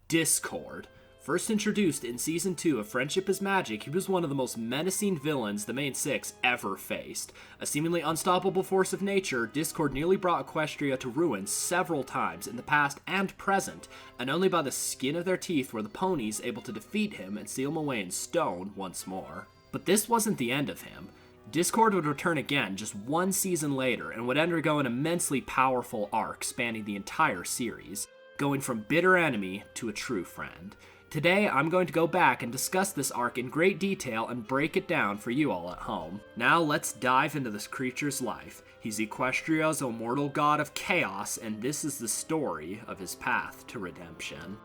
Discord. First introduced in Season 2 of Friendship is Magic, he was one of the most menacing villains the main six ever faced. A seemingly unstoppable force of nature, Discord nearly brought Equestria to ruin several times in the past and present, and only by the skin of their teeth were the ponies able to defeat him and seal him away in stone once more. But this wasn't the end of him. Discord would return again just one season later and would undergo an immensely powerful arc spanning the entire series, going from bitter enemy to a true friend. Today, I'm going to go back and discuss this arc in great detail and break it down for you all at home. Now let's dive into this creature's life. He's Equestria's immortal god of chaos, and this is the story of his path to redemption.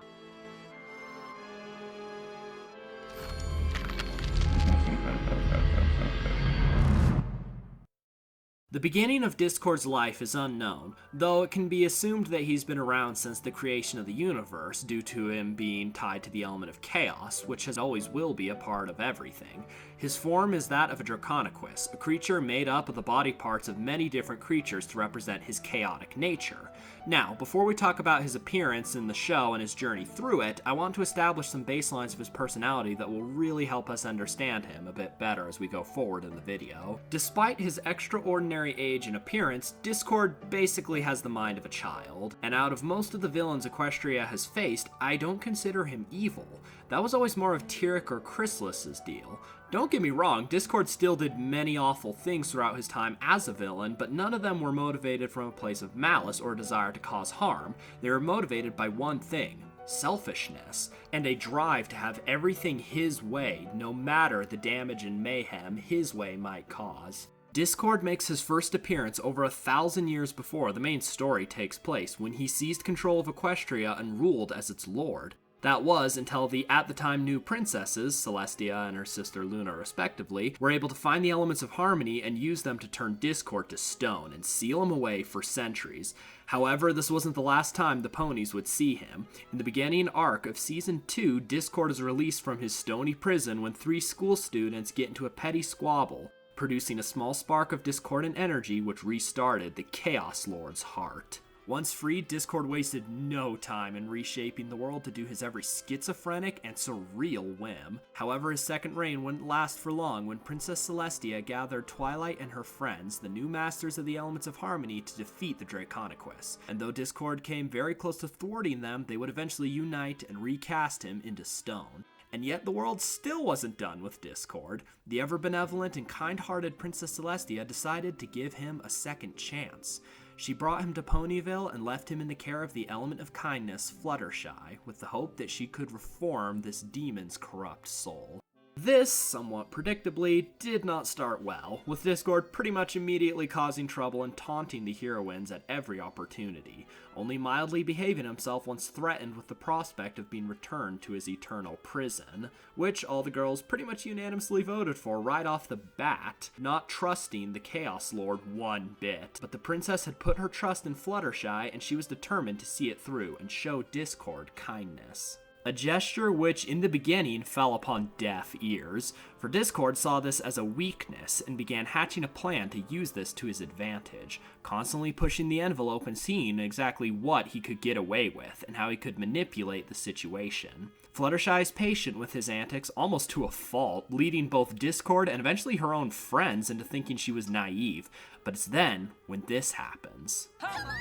The beginning of Discord's life is unknown, though it can be assumed that he's been around since the creation of the universe due to him being tied to the element of chaos, which has always will be a part of everything. His form is that of a Draconiquus, a creature made up of the body parts of many different creatures to represent his chaotic nature. Now, before we talk about his appearance in the show and his journey through it, I want to establish some baselines of his personality that will really help us understand him a bit better as we go forward in the video. Despite his extraordinary age and appearance, Discord basically has the mind of a child, and out of most of the villains Equestria has faced, I don't consider him evil. That was always more of Tyrek or Chrysalis's deal. Don't get me wrong, Discord still did many awful things throughout his time as a villain, but none of them were motivated from a place of malice or desire to cause harm. They were motivated by one thing: selfishness, and a drive to have everything his way, no matter the damage and mayhem his way might cause. Discord makes his first appearance over 1,000 years before the main story takes place, when he seized control of Equestria and ruled as its lord. That was until the at the time new princesses, Celestia and her sister Luna respectively, were able to find the elements of harmony and use them to turn Discord to stone and seal him away for centuries. However, this wasn't the last time the ponies would see him. In the beginning arc of Season 2, Discord is released from his stony prison when 3 school students get into a petty squabble, producing a small spark of discordant energy which restarted the Chaos Lord's heart. Once freed, Discord wasted no time in reshaping the world to do his every schizophrenic and surreal whim. However, his second reign wouldn't last for long when Princess Celestia gathered Twilight and her friends, the new masters of the elements of harmony, to defeat the Draconiquus. And though Discord came very close to thwarting them, they would eventually unite and recast him into stone. And yet the world still wasn't done with Discord. The ever-benevolent and kind-hearted Princess Celestia decided to give him a second chance. She brought him to Ponyville and left him in the care of the element of kindness, Fluttershy, with the hope that she could reform this demon's corrupt soul. This, somewhat predictably, did not start well, with Discord pretty much immediately causing trouble and taunting the heroines at every opportunity, only mildly behaving himself once threatened with the prospect of being returned to his eternal prison, which all the girls pretty much unanimously voted for right off the bat, not trusting the Chaos Lord one bit. But the princess had put her trust in Fluttershy, and she was determined to see it through and show Discord kindness. A gesture which, in the beginning, fell upon deaf ears, for Discord saw this as a weakness and began hatching a plan to use this to his advantage, constantly pushing the envelope and seeing exactly what he could get away with and how he could manipulate the situation. Fluttershy is patient with his antics almost to a fault, leading both Discord and eventually her own friends into thinking she was naive, but it's then when this happens. Come on!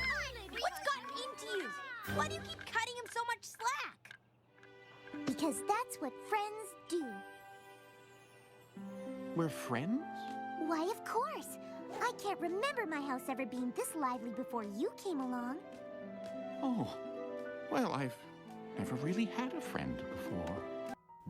What's gotten into you? Why do you keep cutting him so much slack? Because that's what friends do. We're friends? Why, of course. I can't remember my house ever being this lively before you came along. Oh, well, I've never really had a friend before.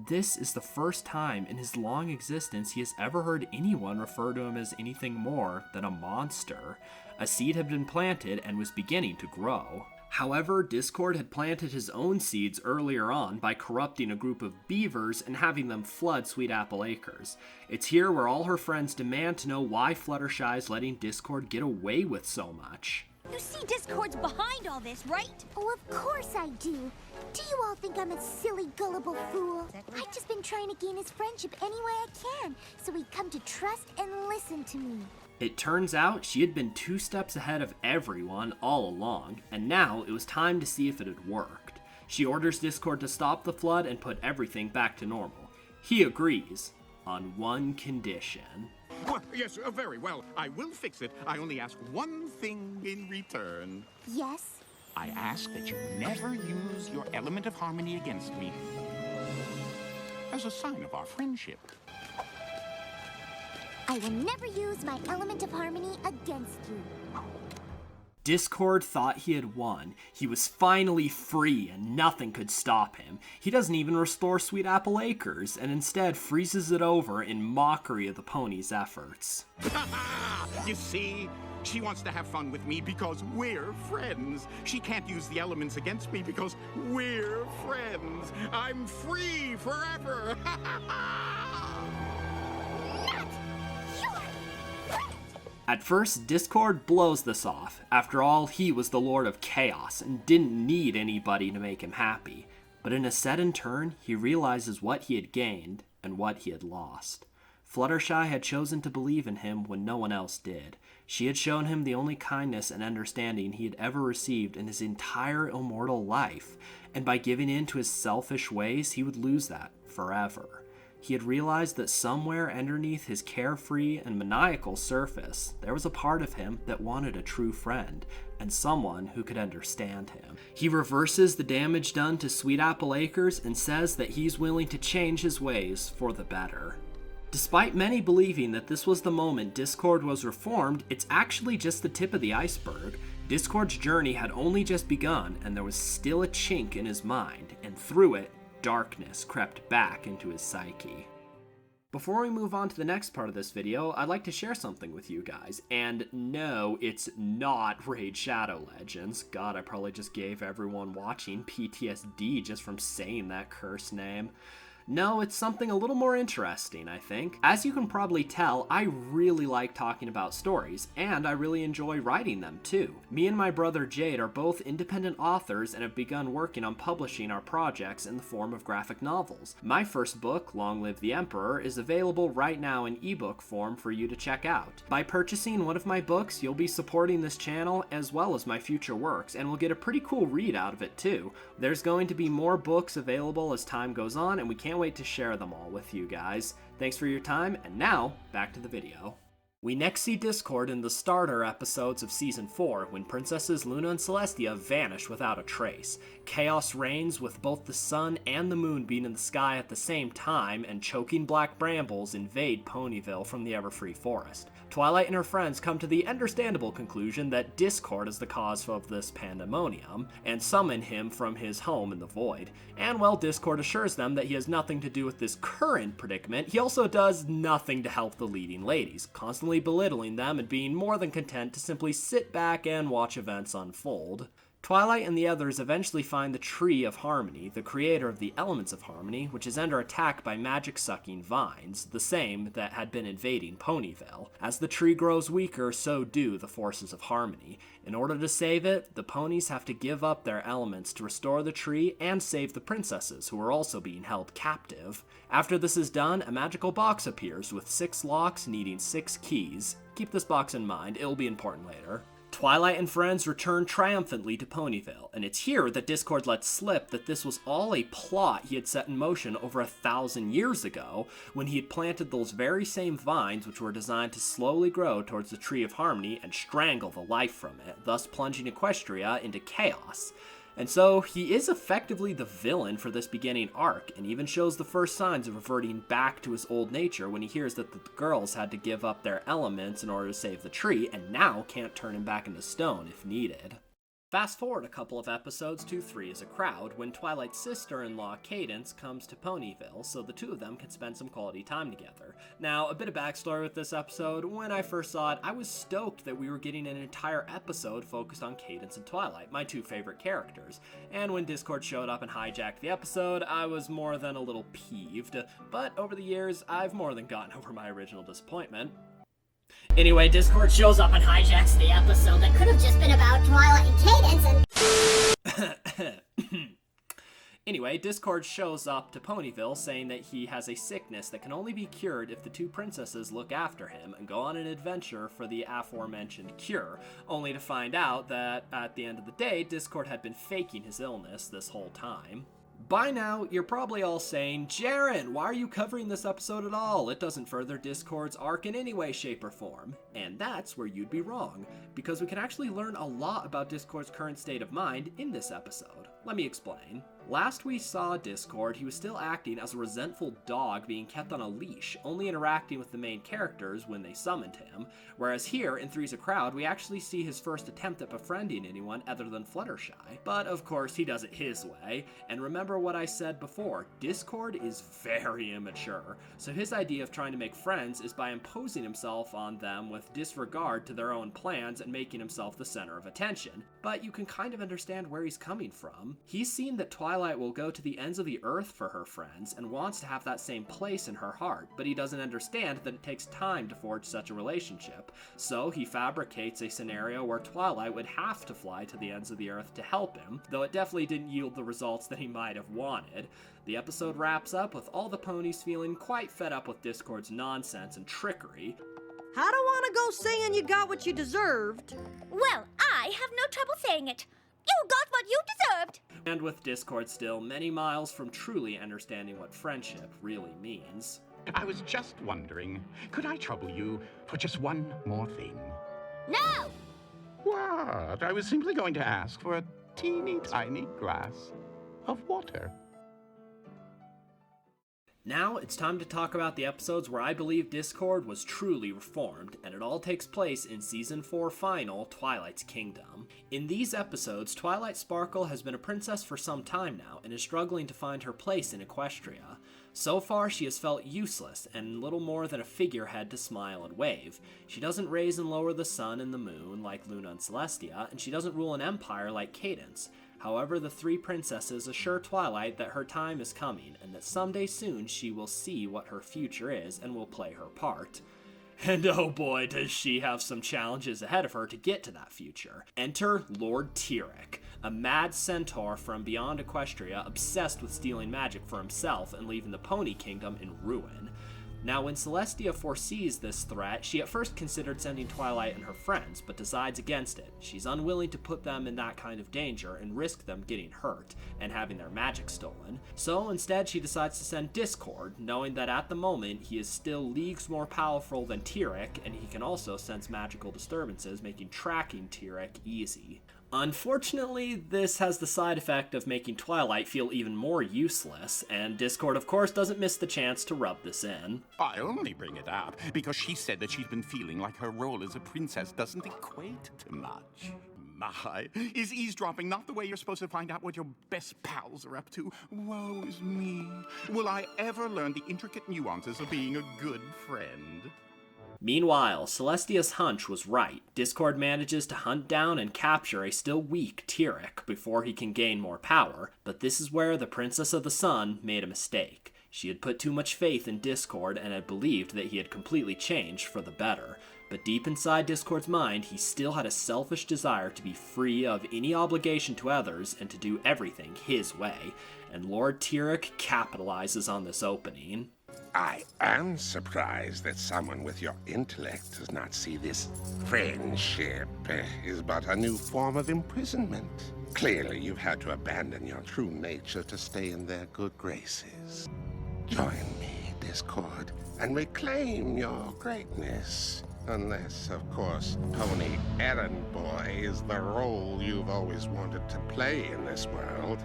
This is the first time in his long existence he has ever heard anyone refer to him as anything more than a monster. A seed had been planted and was beginning to grow. However, Discord had planted his own seeds earlier on by corrupting a group of beavers and having them flood Sweet Apple Acres. It's here where all her friends demand to know why Fluttershy is letting Discord get away with so much. You see Discord's behind all this, right? Oh, of course I do. Do you all think I'm a silly, gullible fool? I've just been trying to gain his friendship any way I can, so he'd come to trust and listen to me. It turns out she had been 2 steps ahead of everyone all along, and now it was time to see if it had worked. She orders Discord to stop the flood and put everything back to normal. He agrees, on one condition. Well, yes, very well. I will fix it. I only ask one thing in return. Yes? I ask that you never use your element of harmony against me. As a sign of our friendship. I will never use my element of harmony against you. Discord thought he had won. He was finally free and nothing could stop him. He doesn't even restore Sweet Apple Acres and instead freezes it over in mockery of the pony's efforts. You see? She wants to have fun with me because we're friends. She can't use the elements against me because we're friends. I'm free forever. At first, Discord blows this off. After all, he was the Lord of Chaos and didn't need anybody to make him happy. But in a sudden turn, he realizes what he had gained and what he had lost. Fluttershy had chosen to believe in him when no one else did. She had shown him the only kindness and understanding he had ever received in his entire immortal life, and by giving in to his selfish ways, he would lose that forever. He had realized that somewhere underneath his carefree and maniacal surface, there was a part of him that wanted a true friend, and someone who could understand him. He reverses the damage done to Sweet Apple Acres and says that he's willing to change his ways for the better. Despite many believing that this was the moment Discord was reformed, it's actually just the tip of the iceberg. Discord's journey had only just begun, and there was still a chink in his mind, and through it, darkness crept back into his psyche. Before we move on to the next part of this video, I'd like to share something with you guys. And no, it's not Raid Shadow Legends. God, I probably just gave everyone watching PTSD just from saying that curse name. No, it's something a little more interesting, I think. As you can probably tell, I really like talking about stories, and I really enjoy writing them too. Me and my brother Jade are both independent authors and have begun working on publishing our projects in the form of graphic novels. My first book, Long Live the Emperor, is available right now in ebook form for you to check out. By purchasing one of my books, you'll be supporting this channel as well as my future works, and will get a pretty cool read out of it too. There's going to be more books available as time goes on, and we can't wait to share them all with you guys. Thanks for your time, and now, back to the video. We next see Discord in the starter episodes of Season 4, when Princesses Luna and Celestia vanish without a trace. Chaos reigns with both the sun and the moon being in the sky at the same time, and choking black brambles invade Ponyville from the Everfree Forest. Twilight and her friends come to the understandable conclusion that Discord is the cause of this pandemonium, and summon him from his home in the void. And while Discord assures them that he has nothing to do with this current predicament, he also does nothing to help the leading ladies, constantly belittling them and being more than content to simply sit back and watch events unfold. Twilight and the others eventually find the Tree of Harmony, the creator of the Elements of Harmony, which is under attack by magic-sucking vines, the same that had been invading Ponyville. As the tree grows weaker, so do the forces of harmony. In order to save it, the ponies have to give up their elements to restore the tree and save the princesses, who are also being held captive. After this is done, a magical box appears with 6 locks needing 6 keys. Keep this box in mind, it'll be important later. Twilight and friends return triumphantly to Ponyville, and it's here that Discord lets slip that this was all a plot he had set in motion over 1,000 years ago, when he had planted those very same vines which were designed to slowly grow towards the Tree of Harmony and strangle the life from it, thus plunging Equestria into chaos. And so, he is effectively the villain for this beginning arc, and even shows the first signs of reverting back to his old nature when he hears that the girls had to give up their elements in order to save the tree, and now can't turn him back into stone if needed. Fast forward a couple of episodes to Three as a Crowd, when Twilight's sister-in-law Cadance comes to Ponyville, so the two of them can spend some quality time together. Now, a bit of backstory with this episode. When I first saw it, I was stoked that we were getting an entire episode focused on Cadance and Twilight, my two favorite characters. And when Discord showed up and hijacked the episode, I was more than a little peeved. But over the years, I've more than gotten over my original disappointment. Anyway, Discord shows up and hijacks the episode that Could have just been about Twilight and Cadance and... Anyway, Discord shows up to Ponyville saying that he has a sickness that can only be cured if the two princesses look after him and go on an adventure for the aforementioned cure, only to find out that at the end of the day, Discord had been faking his illness this whole time. By now, you're probably all saying, Jaren, why are you covering this episode at all? It doesn't further Discord's arc in any way, shape, or form. And that's where you'd be wrong, because we can actually learn a lot about Discord's current state of mind in this episode. Let me explain. Last we saw Discord, he was still acting as a resentful dog being kept on a leash, only interacting with the main characters when they summoned him, whereas here, in Three's a Crowd, we actually see his first attempt at befriending anyone other than Fluttershy. But of course, he does it his way, and remember what I said before, Discord is very immature, so his idea of trying to make friends is by imposing himself on them with disregard to their own plans and making himself the center of attention. But you can kind of understand where he's coming from. He's seen that Twilight will go to the ends of the earth for her friends and wants to have that same place in her heart, but he doesn't understand that it takes time to forge such a relationship, so he fabricates a scenario where Twilight would have to fly to the ends of the earth to help him, though it definitely didn't yield the results that he might have wanted. The episode wraps up with all the ponies feeling quite fed up with Discord's nonsense and trickery. I don't want to go saying you got what you deserved. Well, I have no trouble saying it. You got what you deserved. And with Discord still many miles from truly understanding what friendship really means. I was just wondering, could I trouble you for just one more thing? No! What? I was simply going to ask for a teeny tiny glass of water. Now it's time to talk about the episodes where I believe Discord was truly reformed, and it all takes place in Season 4 final, Twilight's Kingdom. In these episodes, Twilight Sparkle has been a princess for some time now, and is struggling to find her place in Equestria. So far, she has felt useless, and little more than a figurehead to smile and wave. She doesn't raise and lower the sun and the moon like Luna and Celestia, and she doesn't rule an empire like Cadance. However, the three princesses assure Twilight that her time is coming, and that someday soon she will see what her future is and will play her part. And oh boy, does she have some challenges ahead of her to get to that future. Enter Lord Tyrek, a mad centaur from beyond Equestria obsessed with stealing magic for himself and leaving the Pony Kingdom in ruin. Now, when Celestia foresees this threat, she at first considered sending Twilight and her friends, but decides against it. She's unwilling to put them in that kind of danger and risk them getting hurt and having their magic stolen. So instead, she decides to send Discord, knowing that at the moment, he is still leagues more powerful than Tyrek, and he can also sense magical disturbances, making tracking Tyrek easy. Unfortunately, this has the side effect of making Twilight feel even more useless, and Discord of course doesn't miss the chance to rub this in. I only bring it up because she said that she's been feeling like her role as a princess doesn't equate to much. My, is eavesdropping not the way you're supposed to find out what your best pals are up to? Woe is me. Will I ever learn the intricate nuances of being a good friend? Meanwhile, Celestia's hunch was right. Discord manages to hunt down and capture a still weak Tyrek before he can gain more power, but this is where the Princess of the Sun made a mistake. She had put too much faith in Discord and had believed that he had completely changed for the better. But deep inside Discord's mind, he still had a selfish desire to be free of any obligation to others and to do everything his way, and Lord Tyrek capitalizes on this opening. I am surprised that someone with your intellect does not see this friendship is but a new form of imprisonment. Clearly, you've had to abandon your true nature to stay in their good graces. Join me, Discord, and reclaim your greatness. Unless, of course, Pony Errand Boy is the role you've always wanted to play in this world.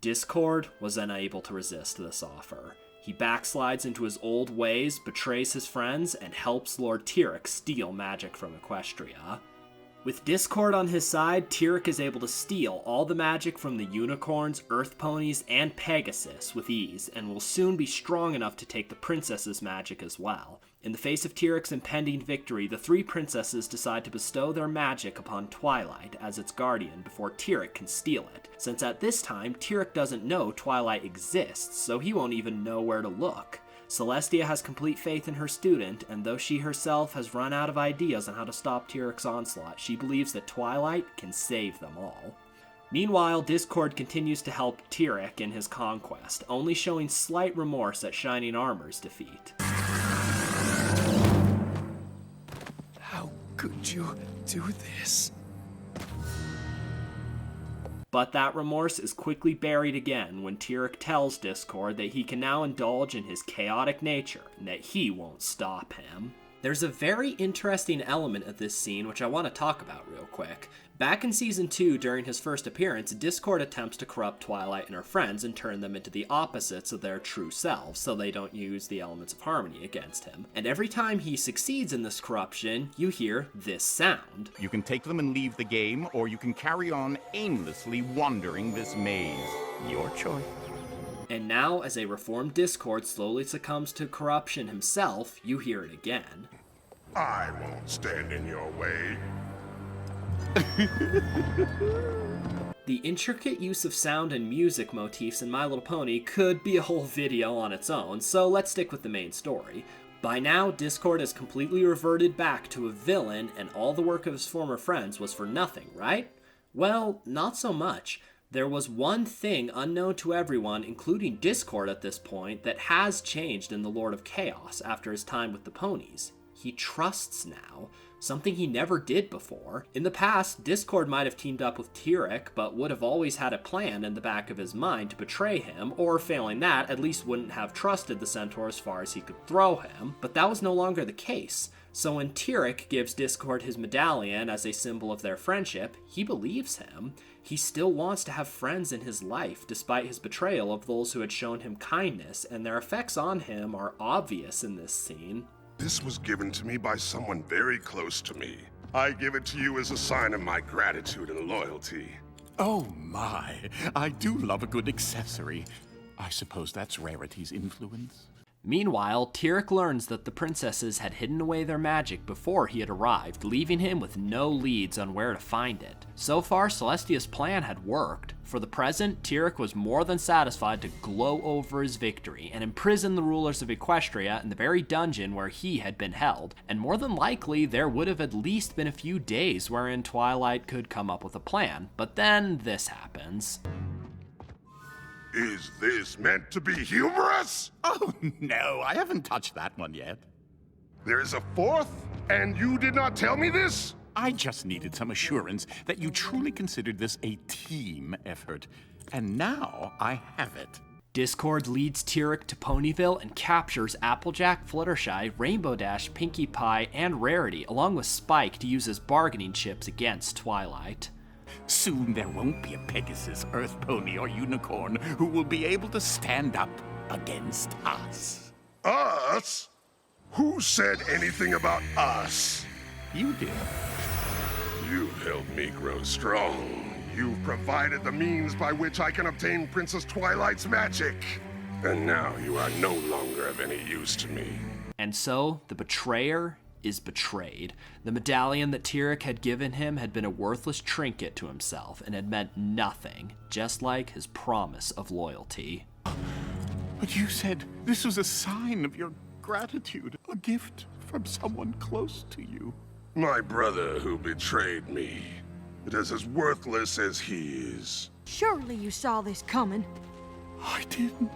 Discord was unable to resist this offer. He backslides into his old ways, betrays his friends, and helps Lord Tyrek steal magic from Equestria. With Discord on his side, Tyrek is able to steal all the magic from the unicorns, earth ponies, and Pegasus with ease, and will soon be strong enough to take the princess's magic as well. In the face of Tyrek's impending victory, the three princesses decide to bestow their magic upon Twilight as its guardian before Tyrek can steal it, since at this time, Tyrek doesn't know Twilight exists, so he won't even know where to look. Celestia has complete faith in her student, and though she herself has run out of ideas on how to stop Tyrek's onslaught, she believes that Twilight can save them all. Meanwhile, Discord continues to help Tyrek in his conquest, only showing slight remorse at Shining Armor's defeat. How could you do this? But that remorse is quickly buried again when Tyrek tells Discord that he can now indulge in his chaotic nature and that he won't stop him. There's a very interesting element of this scene which I want to talk about real quick. Back in Season 2, during his first appearance, Discord attempts to corrupt Twilight and her friends and turn them into the opposites of their true selves, so they don't use the elements of harmony against him. And every time he succeeds in this corruption, you hear this sound. You can take them and leave the game, or you can carry on aimlessly wandering this maze. Your choice. And now, as a reformed Discord slowly succumbs to corruption himself, you hear it again. I won't stand in your way. The intricate use of sound and music motifs in My Little Pony could be a whole video on its own, so let's stick with the main story. By now, Discord has completely reverted back to a villain, and all the work of his former friends was for nothing, right? Well, not so much. There was one thing unknown to everyone, including Discord at this point, that has changed in the Lord of Chaos after his time with the ponies. He trusts now, something he never did before. In the past, Discord might have teamed up with Tyrek, but would have always had a plan in the back of his mind to betray him, or failing that, at least wouldn't have trusted the Centaur as far as he could throw him. But that was no longer the case. So when Tyrek gives Discord his medallion as a symbol of their friendship, he believes him. He still wants to have friends in his life, despite his betrayal of those who had shown him kindness, and their effects on him are obvious in this scene. This was given to me by someone very close to me. I give it to you as a sign of my gratitude and loyalty. Oh my, I do love a good accessory. I suppose that's Rarity's influence. Meanwhile, Tyrek learns that the princesses had hidden away their magic before he had arrived, leaving him with no leads on where to find it. So far, Celestia's plan had worked. For the present, Tyrek was more than satisfied to glow over his victory and imprison the rulers of Equestria in the very dungeon where he had been held, and more than likely, there would have at least been a few days wherein Twilight could come up with a plan. But then this happens. Is this meant to be humorous? Oh no, I haven't touched that one yet. There is a fourth, and you did not tell me this? I just needed some assurance that you truly considered this a team effort, and now I have it. Discord leads Tyrek to Ponyville and captures Applejack, Fluttershy, Rainbow Dash, Pinkie Pie, and Rarity, along with Spike to use as bargaining chips against Twilight. Soon there won't be a Pegasus, Earth Pony, or Unicorn who will be able to stand up against us. Us? Who said anything about us? You did. You've helped me grow strong. You've provided the means by which I can obtain Princess Twilight's magic. And now you are no longer of any use to me. And so, the betrayer is betrayed. The medallion that Tyrek had given him had been a worthless trinket to himself and had meant nothing, just like his promise of loyalty. But you said this was a sign of your gratitude, a gift from someone close to you. My brother who betrayed me. It is as worthless as he is. Surely you saw this coming. I didn't.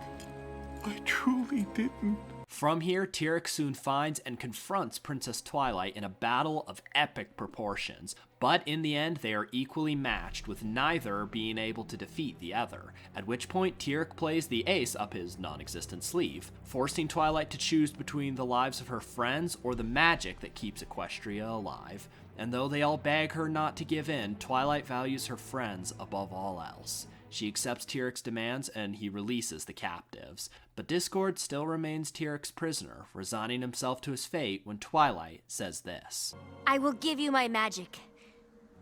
I truly didn't. From here, Tyrek soon finds and confronts Princess Twilight in a battle of epic proportions, but in the end they are equally matched, with neither being able to defeat the other, at which point Tyrek plays the ace up his non-existent sleeve, forcing Twilight to choose between the lives of her friends or the magic that keeps Equestria alive. And though they all beg her not to give in, Twilight values her friends above all else. She accepts Tyrek's demands and he releases the captives. But Discord still remains Tyrek's prisoner, resigning himself to his fate when Twilight says this. I will give you my magic.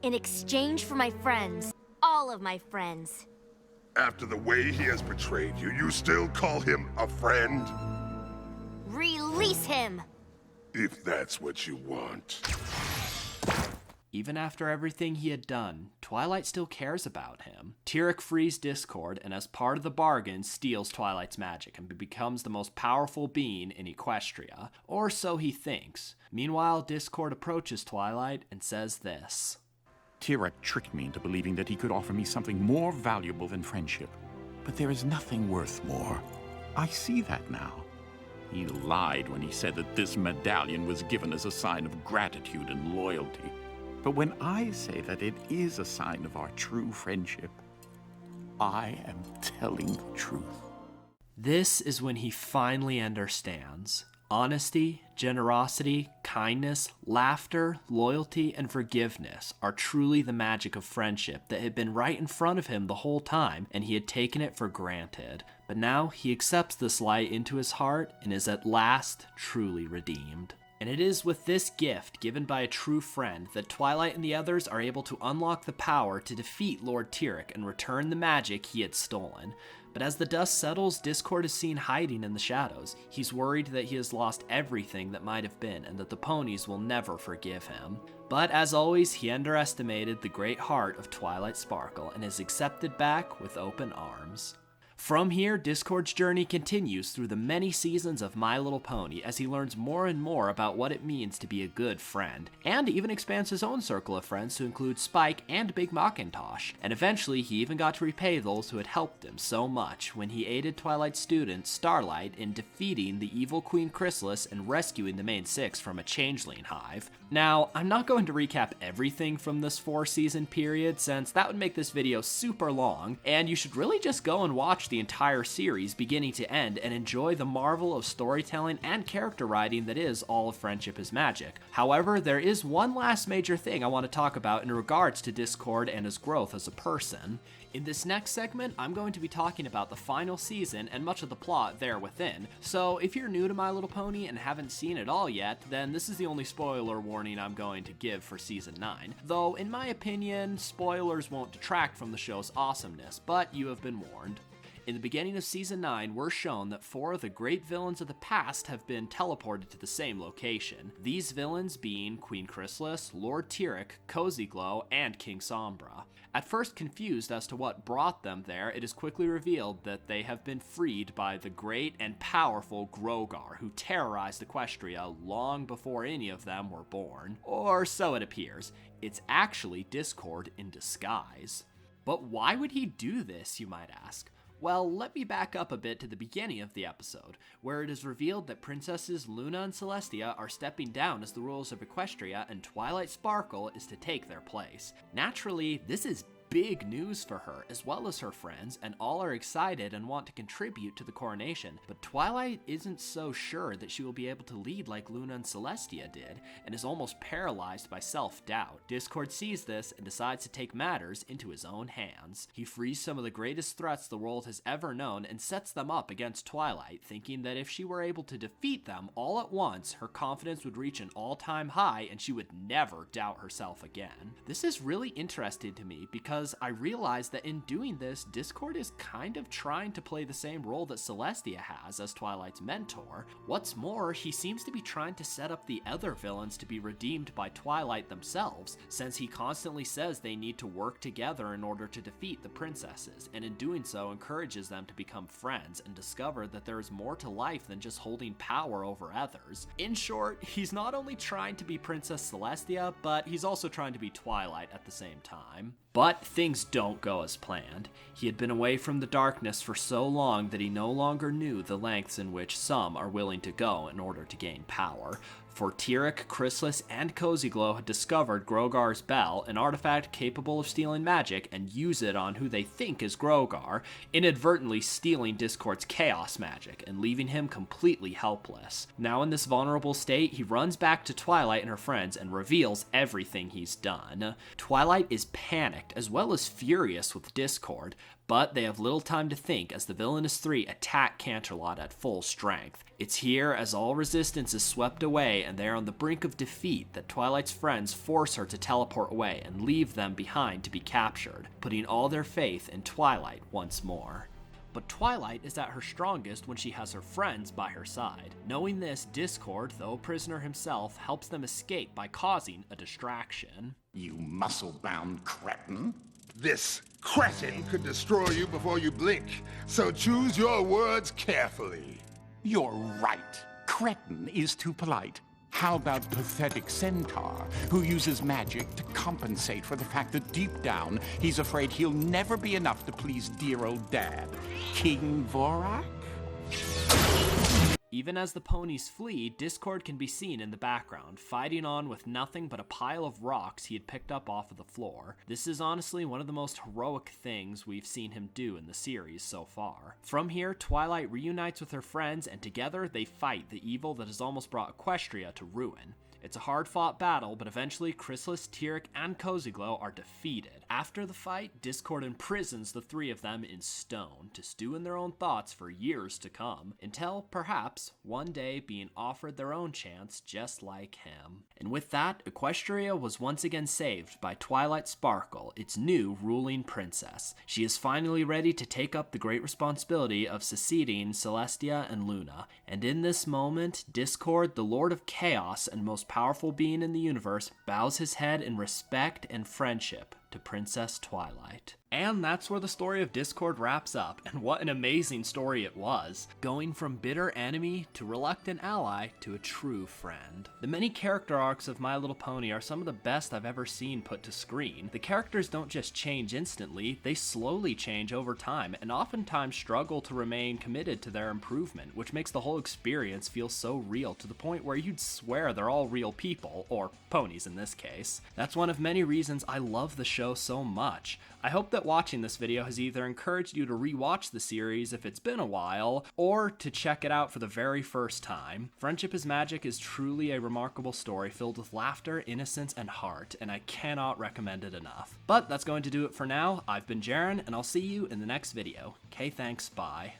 In exchange for my friends. All of my friends. After the way he has betrayed you, you still call him a friend? Release him! If that's what you want. Even after everything he had done, Twilight still cares about him. Tyrek frees Discord and as part of the bargain steals Twilight's magic and becomes the most powerful being in Equestria, or so he thinks. Meanwhile, Discord approaches Twilight and says this. Tyrek tricked me into believing that he could offer me something more valuable than friendship. But there is nothing worth more. I see that now. He lied when he said that this medallion was given as a sign of gratitude and loyalty. But when I say that it is a sign of our true friendship, I am telling the truth. This is when he finally understands. Honesty, generosity, kindness, laughter, loyalty, and forgiveness are truly the magic of friendship that had been right in front of him the whole time, and he had taken it for granted. But now he accepts this light into his heart and is at last truly redeemed. And it is with this gift given by a true friend that Twilight and the others are able to unlock the power to defeat Lord Tyrek and return the magic he had stolen. But as the dust settles, Discord is seen hiding in the shadows. He's worried that he has lost everything that might have been and that the ponies will never forgive him. But as always, he underestimated the great heart of Twilight Sparkle and is accepted back with open arms. From here, Discord's journey continues through the many seasons of My Little Pony as he learns more and more about what it means to be a good friend, and even expands his own circle of friends to include Spike and Big Macintosh, and eventually he even got to repay those who had helped him so much when he aided Twilight's student, Starlight, in defeating the evil Queen Chrysalis and rescuing the main six from a changeling hive. Now, I'm not going to recap everything from this 4-season period since that would make this video super long, and you should really just go and watch the entire series beginning to end and enjoy the marvel of storytelling and character writing that is all of Friendship is Magic. However, there is one last major thing I want to talk about in regards to Discord and his growth as a person. In this next segment, I'm going to be talking about the final season and much of the plot there within, so if you're new to My Little Pony and haven't seen it all yet, then this is the only spoiler warning I'm going to give for Season 9. Though, in my opinion, spoilers won't detract from the show's awesomeness, but you have been warned. In the beginning of Season 9, we're shown that 4 of the great villains of the past have been teleported to the same location. These villains being Queen Chrysalis, Lord Tyrek, Cozy Glow, and King Sombra. At first confused as to what brought them there, it is quickly revealed that they have been freed by the great and powerful Grogar, who terrorized Equestria long before any of them were born. Or so it appears. It's actually Discord in disguise. But why would he do this, you might ask? Well, let me back up a bit to the beginning of the episode, where it is revealed that Princesses Luna and Celestia are stepping down as the rulers of Equestria and Twilight Sparkle is to take their place. Naturally, this is big news for her, as well as her friends, and all are excited and want to contribute to the coronation, but Twilight isn't so sure that she will be able to lead like Luna and Celestia did, and is almost paralyzed by self-doubt. Discord sees this and decides to take matters into his own hands. He frees some of the greatest threats the world has ever known and sets them up against Twilight, thinking that if she were able to defeat them all at once, her confidence would reach an all-time high and she would never doubt herself again. This is really interesting to me because I realized that in doing this, Discord is kind of trying to play the same role that Celestia has as Twilight's mentor. What's more, he seems to be trying to set up the other villains to be redeemed by Twilight themselves, since he constantly says they need to work together in order to defeat the princesses, and in doing so encourages them to become friends and discover that there is more to life than just holding power over others. In short, he's not only trying to be Princess Celestia, but he's also trying to be Twilight at the same time. But things don't go as planned. He had been away from the darkness for so long that he no longer knew the lengths in which some are willing to go in order to gain power. For Tyrek, Chrysalis, and Cozy Glow had discovered Grogar's Bell, an artifact capable of stealing magic, and use it on who they think is Grogar, inadvertently stealing Discord's chaos magic and leaving him completely helpless. Now in this vulnerable state, he runs back to Twilight and her friends and reveals everything he's done. Twilight is panicked as well as furious with Discord, but they have little time to think as the Villainous Three attack Canterlot at full strength. It's here, as all resistance is swept away and they are on the brink of defeat, that Twilight's friends force her to teleport away and leave them behind to be captured, putting all their faith in Twilight once more. But Twilight is at her strongest when she has her friends by her side. Knowing this, Discord, though a prisoner himself, helps them escape by causing a distraction. You muscle-bound cretin. This cretin could destroy you before you blink, so choose your words carefully. You're right. Cretin is too polite. How about pathetic Centaur, who uses magic to compensate for the fact that deep down he's afraid he'll never be enough to please dear old dad, King Vorak? Even as the ponies flee, Discord can be seen in the background, fighting on with nothing but a pile of rocks he had picked up off of the floor. This is honestly one of the most heroic things we've seen him do in the series so far. From here, Twilight reunites with her friends, and together they fight the evil that has almost brought Equestria to ruin. It's a hard-fought battle, but eventually Chrysalis, Tyrek, and Kozyglow are defeated. After the fight, Discord imprisons the three of them in stone to stew in their own thoughts for years to come, until, perhaps, one day being offered their own chance just like him. And with that, Equestria was once again saved by Twilight Sparkle, its new ruling princess. She is finally ready to take up the great responsibility of succeeding Celestia and Luna, and in this moment, Discord, the Lord of Chaos and most powerful being in the universe, bows his head in respect and friendship to Princess Twilight. And that's where the story of Discord wraps up, and what an amazing story it was. Going from bitter enemy to reluctant ally to a true friend. The many character arcs of My Little Pony are some of the best I've ever seen put to screen. The characters don't just change instantly, they slowly change over time, and oftentimes struggle to remain committed to their improvement, which makes the whole experience feel so real to the point where you'd swear they're all real people, or ponies in this case. That's one of many reasons I love the show so much. I hope that watching this video has either encouraged you to rewatch the series if it's been a while, or to check it out for the very first time. Friendship is Magic is truly a remarkable story filled with laughter, innocence, and heart, and I cannot recommend it enough. But that's going to do it for now. I've been Jaren, and I'll see you in the next video. Okay, thanks, bye.